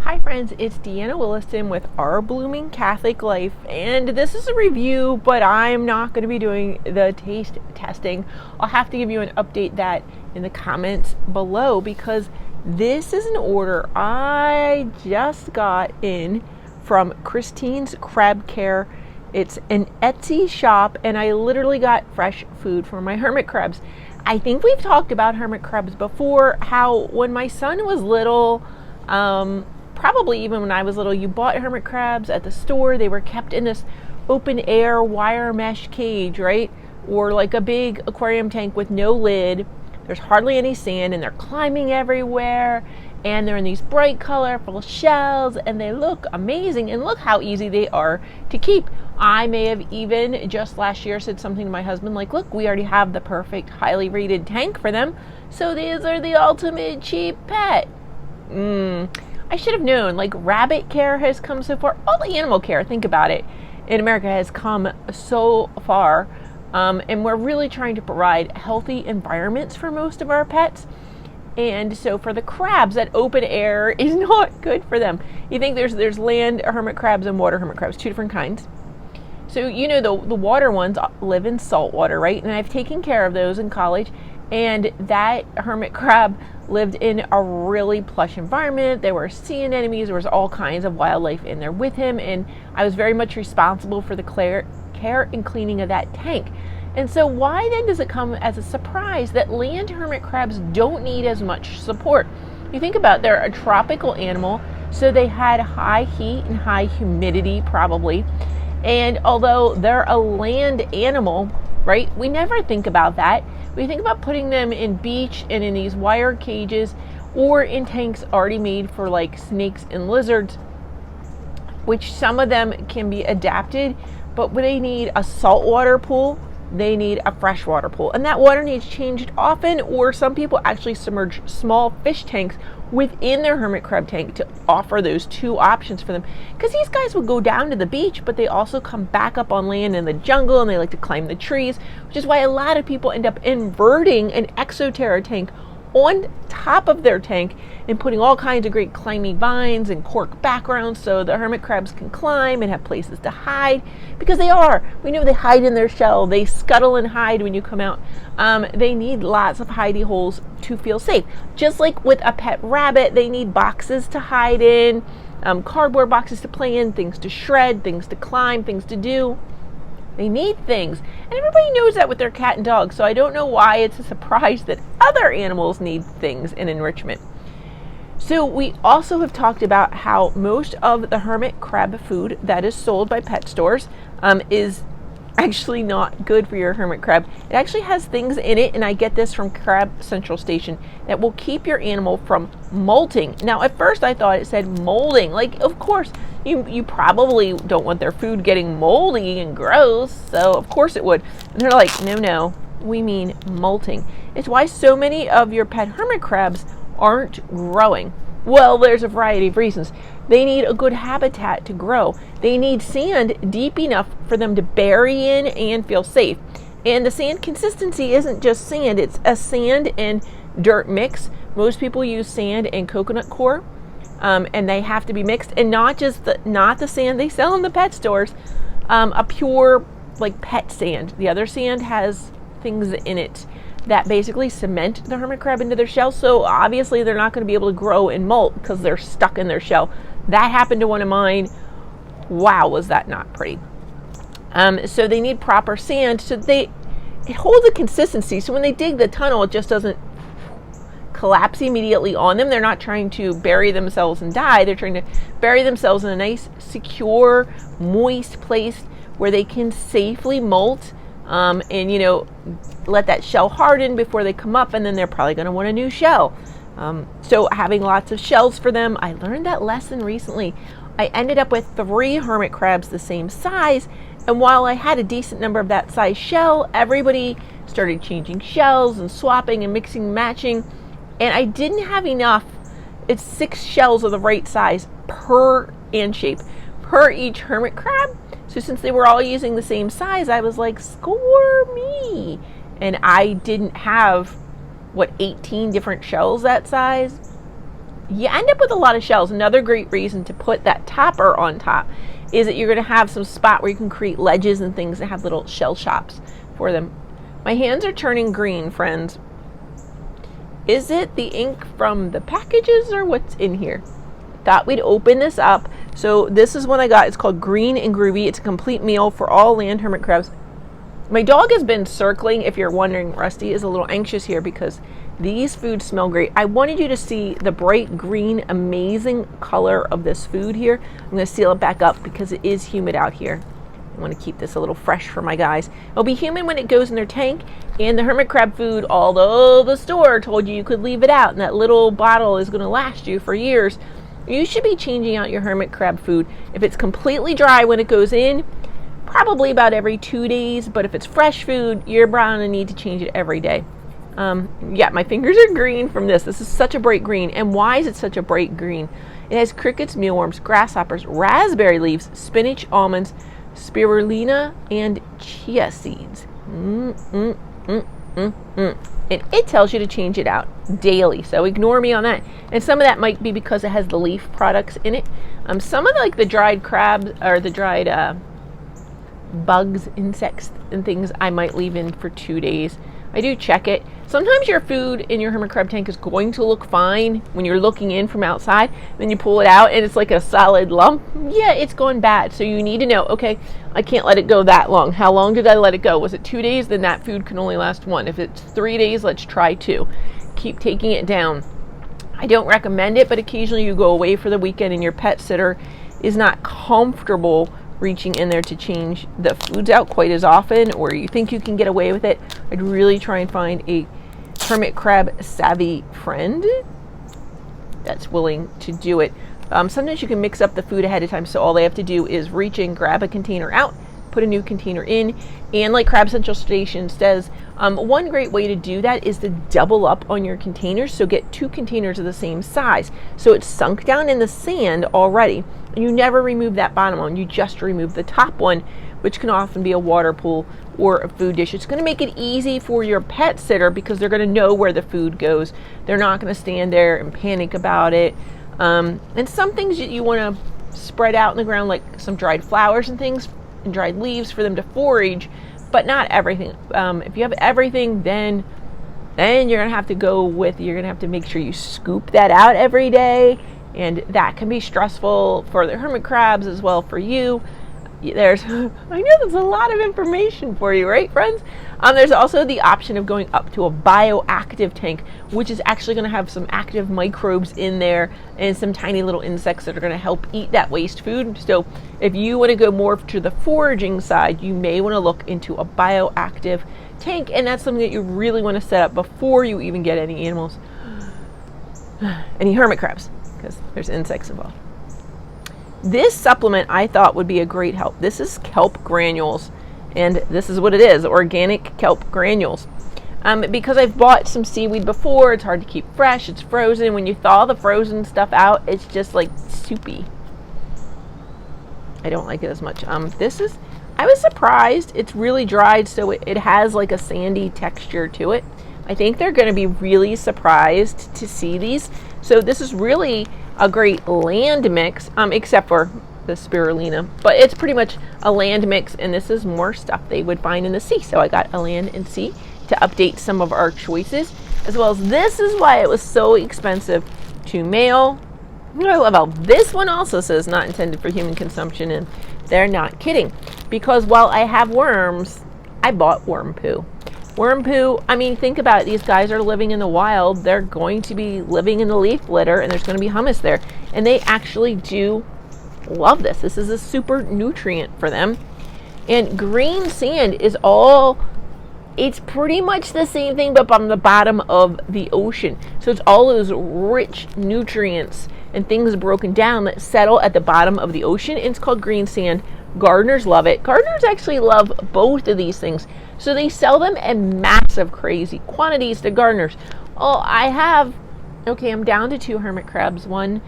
Hi friends, it's Deanna Williston with Our Blooming Catholic Life, and this is a review, but I'm not going to be doing the taste testing. I'll have to give you an update that in the comments below because this is an order I just got in from Christine's Crab Care. It's an Etsy shop, and I literally got fresh food for my hermit crabs. I think we've talked about hermit crabs before, how when my son was little, probably even when I was little, you bought hermit crabs at the store. They were kept in this open air wire mesh cage, right? Or like a big aquarium tank with no lid. There's hardly any sand, and they're climbing everywhere, and they're in these bright colorful shells, and they look amazing, and look how easy they are to keep. I may have even just last year said something to my husband like, look, we already have the perfect highly rated tank for them, so these are the ultimate cheap pet. I should have known. Like, rabbit care has come so far. All the animal care, think about it, in America has come so far. And we're really trying to provide healthy environments for most of our pets. And so for the crabs, that open air is not good for them. You think there's land hermit crabs and water hermit crabs, two different kinds. So, you know, the water ones live in salt water, right? And I've taken care of those in college. And that hermit crab lived in a really plush environment. There were sea anemones. There was all kinds of wildlife in there with him. And I was very much responsible for the care and cleaning of that tank. And so why then does it come as a surprise that land hermit crabs don't need as much support? You think about it, they're a tropical animal, so they had high heat and high humidity probably. And although they're a land animal, right, we never think about that. We think about putting them in beach and in these wire cages or in tanks already made for like snakes and lizards, which some of them can be adapted, but they need a saltwater pool, they need a freshwater pool, and that water needs changed often, or some people actually submerge small fish tanks within their hermit crab tank to offer those two options for them, because these guys will go down to the beach, but they also come back up on land in the jungle, and they like to climb the trees, which is why a lot of people end up inverting an exoterra tank on top of their tank and putting all kinds of great climbing vines and cork backgrounds so the hermit crabs can climb and have places to hide, because we know they hide in their shell, they scuttle and hide when you come out. They need lots of hidey holes to feel safe. Just like with a pet rabbit, they need boxes to hide in, cardboard boxes to play in, things to shred, things to climb, things to do. They need things. And everybody knows that with their cat and dog, so I don't know why it's a surprise that other animals need things in enrichment. So we also have talked about how most of the hermit crab food that is sold by pet stores is actually not good for your hermit crab. It actually has things in it, and I get this from Crab Central Station, that will keep your animal from molting. Now, at first I thought it said molding. Like, of course, you probably don't want their food getting moldy and gross, so of course it would. And they're like, no, we mean molting. It's why so many of your pet hermit crabs aren't growing. Well, there's a variety of reasons. They need a good habitat to grow. They need sand deep enough for them to bury in and feel safe. And the sand consistency isn't just sand, it's a sand and dirt mix. Most people use sand and coconut coir, and they have to be mixed, and not the sand they sell in the pet stores, a pure like pet sand. The other sand has things in it that basically cement the hermit crab into their shell, so obviously they're not going to be able to grow and molt because they're stuck in their shell. That happened to one of mine. Wow, was that not pretty. So they need proper sand, so it holds a consistency, so when they dig the tunnel, it just doesn't collapse immediately on them. They're not trying to bury themselves and die. They're trying to bury themselves in a nice, secure, moist place where they can safely molt, and, you know, let that shell harden before they come up, and then they're probably going to want a new shell. So having lots of shells for them, I learned that lesson recently. I ended up with 3 hermit crabs the same size, and while I had a decent number of that size shell, everybody started changing shells and swapping and mixing and matching, and I didn't have enough. It's 6 shells of the right size per and shape per each hermit crab. So since they were all using the same size, I was like, score me. And I didn't have 18 different shells that size. you end up with a lot of shells. Another great reason to put that topper on top is that you're going to have some spot where you can create ledges and things that have little shell shops for them. My hands are turning green, friends. Is it the ink from the packages or what's in here? Thought we'd open this up. So this is what I got. It's called Green and Groovy. It's a complete meal for all land hermit crabs. My dog has been circling. If you're wondering, Rusty is a little anxious here because these foods smell great. I wanted you to see the bright green, amazing color of this food here. I'm going to seal it back up because it is humid out here. I want to keep this a little fresh for my guys. It'll be humid when it goes in their tank. And the hermit crab food, although the store told you could leave it out and that little bottle is going to last you for years, you should be changing out your hermit crab food. If it's completely dry when it goes in, probably about every 2 days. But if it's fresh food, you're going to need to change it every day. Yeah, my fingers are green from this. This is such a bright green. And why is it such a bright green? It has crickets, mealworms, grasshoppers, raspberry leaves, spinach, almonds, spirulina, and chia seeds. And it tells you to change it out daily, so ignore me on that. And some of that might be because it has the leaf products in it. Some of the dried crabs or the dried bugs, insects, and things I might leave in for 2 days. I do check it. Sometimes your food in your hermit crab tank is going to look fine when you're looking in from outside. Then you pull it out and it's like a solid lump. Yeah, it's gone bad. So you need to know, okay, I can't let it go that long. How long did I let it go? Was it 2 days? Then that food can only last 1. If it's 3 days, let's try 2. Keep taking it down. I don't recommend it, but occasionally you go away for the weekend and your pet sitter is not comfortable reaching in there to change the foods out quite as often, or you think you can get away with it. I'd really try and find a hermit crab savvy friend that's willing to do it. Sometimes you can mix up the food ahead of time, so all they have to do is reach in, grab a container out, put a new container in, and like Crab Central Station says, one great way to do that is to double up on your containers. So get 2 containers of the same size, so it's sunk down in the sand already, and you never remove that bottom one. You just remove the top one, which can often be a water pool or a food dish. It's going to make it easy for your pet sitter because they're going to know where the food goes. They're not going to stand there and panic about it. And some things that you want to spread out in the ground, like some dried flowers and things and dried leaves for them to forage, but not everything. If you have everything, then you're going to have to you're going to have to make sure you scoop that out every day. And that can be stressful for the hermit crabs as well for you. I know there's a lot of information for you, right, friends? There's also the option of going up to a bioactive tank, which is actually going to have some active microbes in there and some tiny little insects that are going to help eat that waste food. So if you want to go more to the foraging side, you may want to look into a bioactive tank, and that's something that you really want to set up before you even get any animals, any hermit crabs, because there's insects involved. This supplement I thought would be a great help. This is kelp granules, and this is what it is, organic kelp granules. Because I've bought some seaweed before, it's hard to keep fresh, it's frozen. When you thaw the frozen stuff out, it's just like soupy. I don't like it as much. I was surprised. It's really dried, so it has like a sandy texture to it. I think they're going to be really surprised to see these. So this is really a great land mix, except for the spirulina, but it's pretty much a land mix, and this is more stuff they would find in the sea. So I got a land and sea to update some of our choices, as well as this is why it was so expensive to mail. I love how this one also says not intended for human consumption, and they're not kidding, because while I have worms, I bought worm poo. Worm poo, I mean, think about it. These guys are living in the wild. They're going to be living in the leaf litter, and there's going to be humus there. And they actually do love this. This is a super nutrient for them. And green sand is it's pretty much the same thing, but on the bottom of the ocean. So it's all those rich nutrients and things broken down that settle at the bottom of the ocean. And it's called green sand. Gardeners love it. Gardeners actually love both of these things. So they sell them in massive, crazy quantities to gardeners. Oh, I'm down to 2 hermit crabs. One,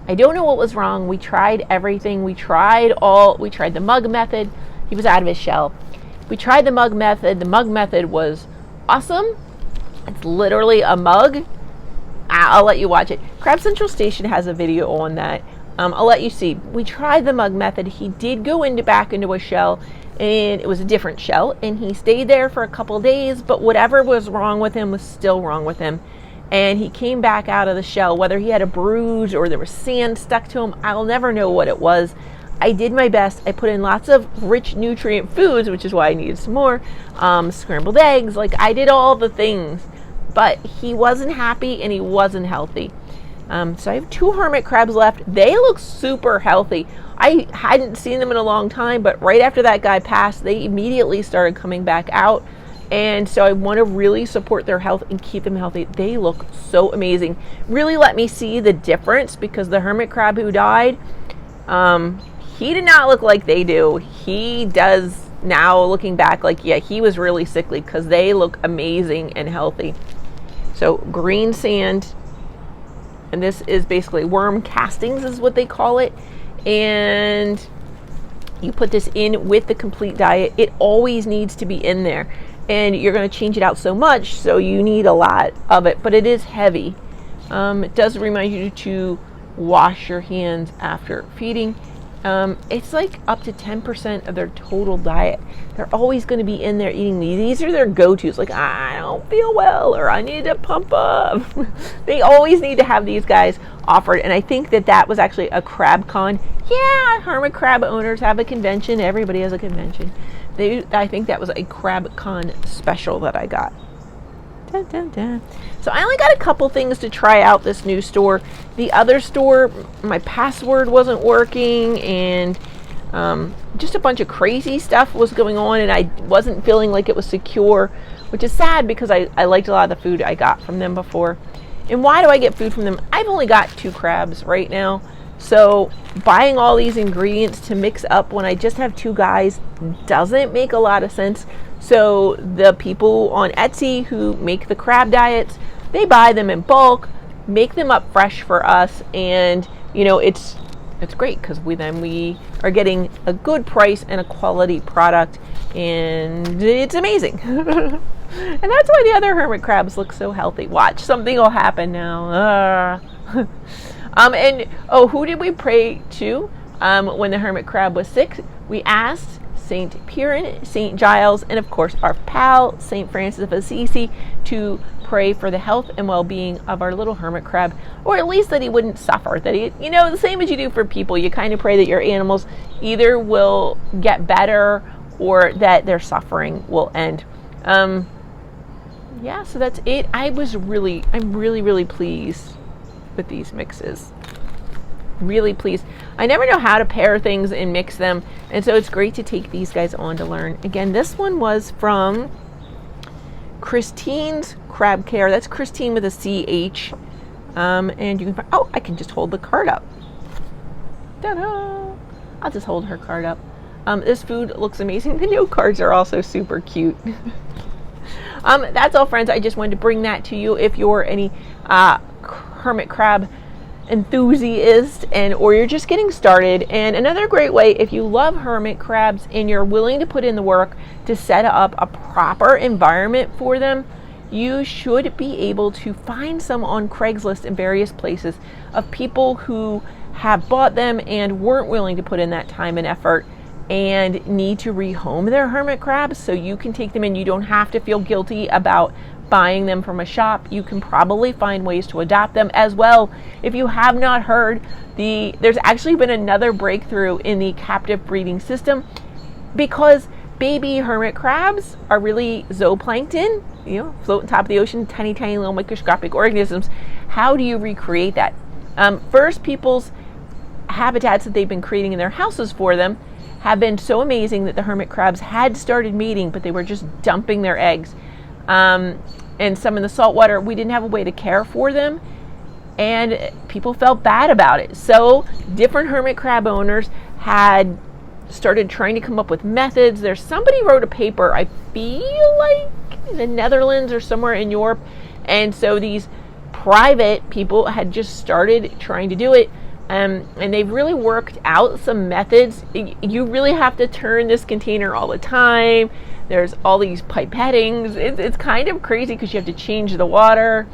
I don't know what was wrong. We tried everything. We tried the mug method. He was out of his shell. We tried the mug method. The mug method was awesome. It's literally a mug. I'll let you watch it. Crab Central Station has a video on that. I'll let you see. We tried the mug method. He did go back into a shell, and it was a different shell, and he stayed there for a couple of days, but whatever was wrong with him was still wrong with him. And he came back out of the shell, whether he had a bruise or there was sand stuck to him, I'll never know what it was. I did my best. I put in lots of rich nutrient foods, which is why I needed some more, scrambled eggs, like I did all the things, but he wasn't happy and he wasn't healthy. So I have 2 hermit crabs left. They look super healthy. I hadn't seen them in a long time, but right after that guy passed, they immediately started coming back out. And so I want to really support their health and keep them healthy. They look so amazing. Really let me see the difference, because the hermit crab who died, he did not look like they do. He does now, looking back, like, yeah, he was really sickly, because they look amazing and healthy. So green sand, and this is basically worm castings is what they call it. And you put this in with the complete diet. It always needs to be in there. And you're going to change it out so much, so you need a lot of it, but it is heavy. It does remind you to wash your hands after feeding. It's like up to 10% of their total diet. They're always going to be in there eating these. These are their go-tos, like, I don't feel well, or I need to pump up. They always need to have these guys offered, and I think that was actually a crab con. Yeah, hermit crab owners have a convention. Everybody has a convention. I think that was a crab con special that I got. Dun, dun, dun. So I only got a couple things to try out this new store. The other store, my password wasn't working, and just a bunch of crazy stuff was going on, and I wasn't feeling like it was secure, which is sad because I liked a lot of the food I got from them before. And why do I get food from them? I've only got 2 crabs right now. So buying all these ingredients to mix up when I just have 2 guys doesn't make a lot of sense. So the people on Etsy who make the crab diets, they buy them in bulk, make them up fresh for us, and it's great because we are getting a good price and a quality product, and it's amazing. And that's why the other hermit crabs look so healthy. Watch, something will happen now. And who did we pray to when the hermit crab was sick? We asked Saint Piran, Saint Giles, and of course our pal Saint Francis of Assisi to pray for the health and well-being of our little hermit crab, or at least that he wouldn't suffer. That he, the same as you do for people, you kind of pray that your animals either will get better or that their suffering will end. Yeah, so that's it. I'm really pleased with these mixes. Really pleased. I never know how to pair things and mix them, and so it's great to take these guys on to learn. Again, this one was from Christine's Crab Care. That's Christine with a CH. And you can find, I can just hold the card up. Ta-da! I'll just hold her card up. This food looks amazing. The new cards are also super cute. That's all, friends. I just wanted to bring that to you. If you're any hermit crab enthusiast or you're just getting started. And another great way, if you love hermit crabs and you're willing to put in the work to set up a proper environment for them, you should be able to find some on Craigslist and various places of people who have bought them and weren't willing to put in that time and effort and need to rehome their hermit crabs, so you can take them in. You don't have to feel guilty about buying them from a shop. You can probably find ways to adopt them as well. If you have not heard, there's actually been another breakthrough in the captive breeding system, because baby hermit crabs are really zooplankton, float on top of the ocean, tiny little microscopic organisms. How do you recreate that? First, people's habitats that they've been creating in their houses for them have been so amazing that the hermit crabs had started mating, but they were just dumping their eggs. And some in the salt water, we didn't have a way to care for them, and people felt bad about it. So different hermit crab owners had started trying to come up with methods. Somebody wrote a paper, I feel like in the Netherlands or somewhere in Europe, and so these private people had just started trying to do it. And they've really worked out some methods. You really have to turn this container all the time. There's all these pipettings. It's kind of crazy because you have to change the water.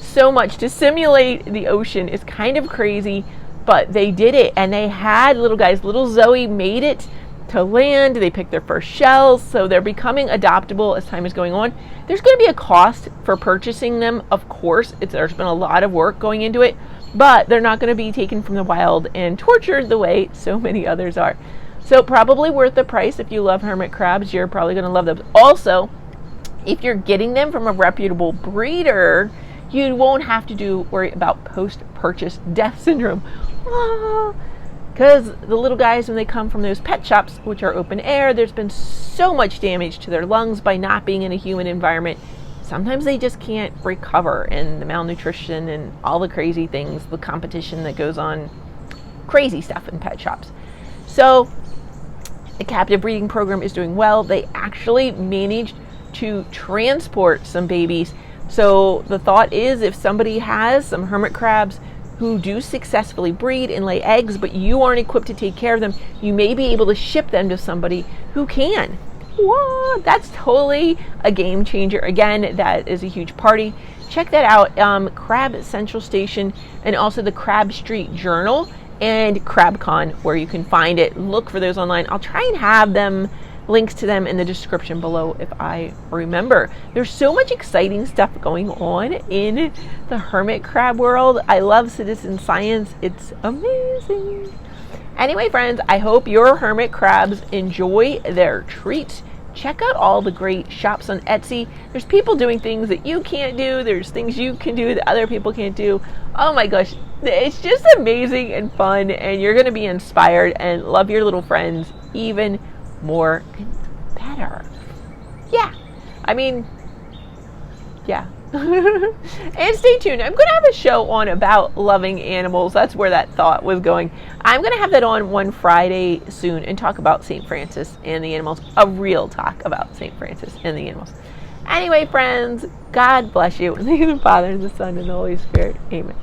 so much to simulate the ocean is kind of crazy, but they did it, and they had little guys. Little Zoe made it to land. They picked their first shells, so they're becoming adoptable as time is going on. There's going to be a cost for purchasing them, of course. There's been a lot of work going into it, but they're not going to be taken from the wild and tortured the way so many others are. So probably worth the price. If you love hermit crabs, you're probably going to love them. Also, if you're getting them from a reputable breeder, you won't have to worry about post-purchase death syndrome. Because the little guys, when they come from those pet shops, which are open air, there's been so much damage to their lungs by not being in a human environment. Sometimes they just can't recover, and the malnutrition and all the crazy things, the competition that goes on, crazy stuff in pet shops. So the captive breeding program is doing well. They actually managed to transport some babies. So the thought is, if somebody has some hermit crabs who do successfully breed and lay eggs, but you aren't equipped to take care of them, you may be able to ship them to somebody who can. What? That's totally a game changer. Again, that is a huge party. Check that out. Crab Central Station, and also the Crab Street Journal and CrabCon, where you can find it. Look for those online. I'll try and have them, links to them, in the description below if I remember. There's so much exciting stuff going on in the hermit crab world. I love citizen science. It's amazing. Anyway, friends, I hope your hermit crabs enjoy their treats. Check out all the great shops on Etsy. There's people doing things that you can't do. There's things you can do that other people can't do. Oh my gosh, it's just amazing and fun, and you're going to be inspired and love your little friends even more and better. Yeah. I mean, yeah. And stay tuned. I'm going to have a show on about loving animals. That's where that thought was going. I'm going to have that on one Friday soon and talk about St. Francis and the animals. A real talk about St. Francis and the animals. Anyway, friends, God bless you. In the name of the Father, and the Son, and the Holy Spirit. Amen.